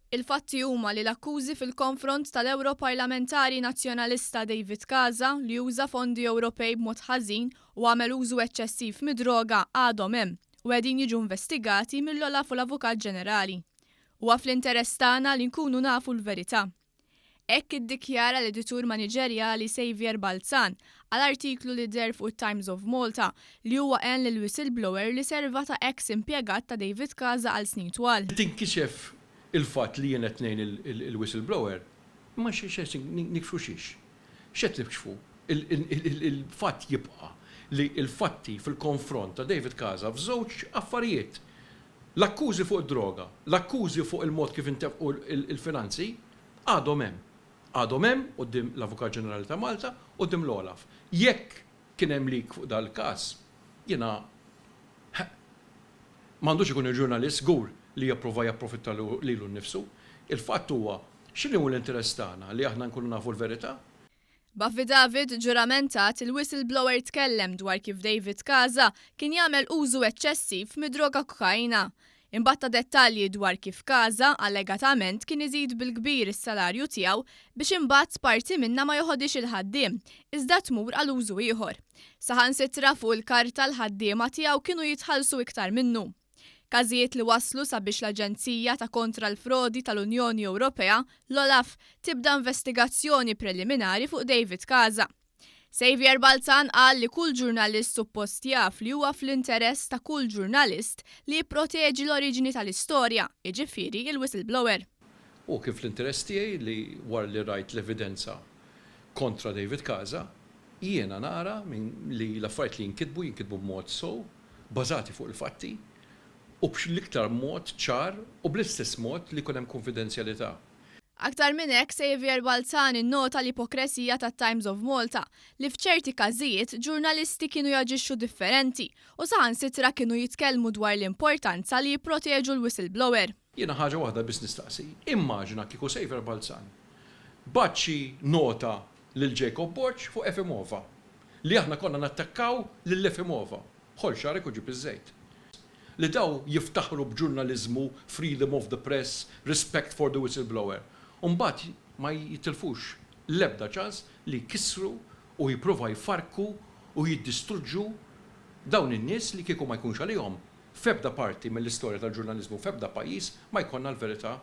Il-fatti huma li l-akkużi fil-konfront tal-Europarlamentari Nazzjonalista David Casa li juża fondi Ewropej b'mod ħażin u għamel użu eċċessiv mid-droga għadhom hemm u qegħdin jiġu investigati mill-Olaf u l-Avukat Ġenerali. Huwa fl-interess tagħna li nkunu nafu l-verità. Hekk iddikjara l-editur maniġerjali Xavier Balzan għal-artiklu li der fuq Times of Malta li huwa għen lill-whistleblower li serva ta' ex-impjegat ta' David Casa għal snin twal. Tinkixef il-fatt li jien qed ngħin il-whistleblower ma xiex nikxfu xiex. X'qed nikxfu? Il-fatt jibqa' li il-fatti fil-konfront ta' David Casa f'żewġ affarijiet. L-akkużi fuq id-droga, l-akkużi fuq il-mod kif intefqu il-finanzi għadhom hemm. Għadhom hemm quddiem l-Avukat Ġenerali ta' Malta u quddiem l-Olaf. Jekk kien hemm lik fuq dal-każ, jiena m'għandux ikun il-ġurnalist żgur li japprova japprofitta lilu nnifsu. Il-fatt huwa x'inhu l-interess tagħna li aħna nkunu nafu l-verità? B'affidavit ġuramentat il-whistleblower tkellem dwar kif David Casa kien jagħmel użu eċċessiv mid-droga kokaina. Imbatta dettalji dwar kif Casa allegatament kien iżid bil-kbir is-salarju tiegħu biex imbagħad parti minna ma joħodix il-ħaddiem, iżda tmur għal użu ieħor. Saħansitra fuq il-karta l-ħaddiema tiegħu kienu jitħallsu iktar minnu. Każijiet li waslu sabiex l-Aġenzija ta' kontra l-Frodi tal-Unjoni Ewropea, l-Olaf, tibda investigazzjoni preliminari fuq David Casa. Xavier Balzan qal li kull ġurnalist suppost jaf li huwa fl-interess ta' kull ġurnalist li jipproteġi l-oriġini tal-istorja, jiġifieri il-whistleblower. U kif l-interess tiegħi li wara li rajt l-evidenza kontra David Casa, jiena nara li l-affarijiet li jinkitbu b'mod bażati fuq il-fatti, u b'l-iktar mod ċar u bl-istess mod li jkun hemm konfidenzjalità. Aktar minn hekk Xavier Balzan innota l-ipokresija tat-Times of Malta li f'ċerti każijiet ġurnalisti kienu jaġixxu differenti u saħansitra kienu jitkellmu dwar l-importanza li jipproteġu l-whistleblower. Jiena ħaġa waħda biss nistaqsi, immaġina kieku Xavier Balzan baċċi nota lil Jacob Borch fuq Efimova li aħna konna nattakkaw lil Efimova. Ħol xarek u ġib iż-żejt. Li daw jiftaħru b'ġurnaliżmu, freedom of the press, respect for the whistleblower. Mbagħad ma jitilfux l-ebda ċans li jkissru u jippruva jfarku u jiddistruġġu dawn in-nies li kieku ma jkunx għalihom f'ebda parti mill-istorja tal-ġurnaliżmu f'ebda pajjiż ma jkollna l-verità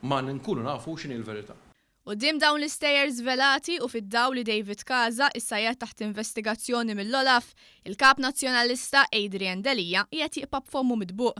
ma nkunu nafu x'inhi l-verità. Quddiem dawn l-istejjer żvelati u fid-dawl li David Casa issa qiegħed taħt investigazzjoni mill-Olaf, il-Kap Nazzjonalista Adrian Delija qiegħed jiqpa' b'fommu midbuq.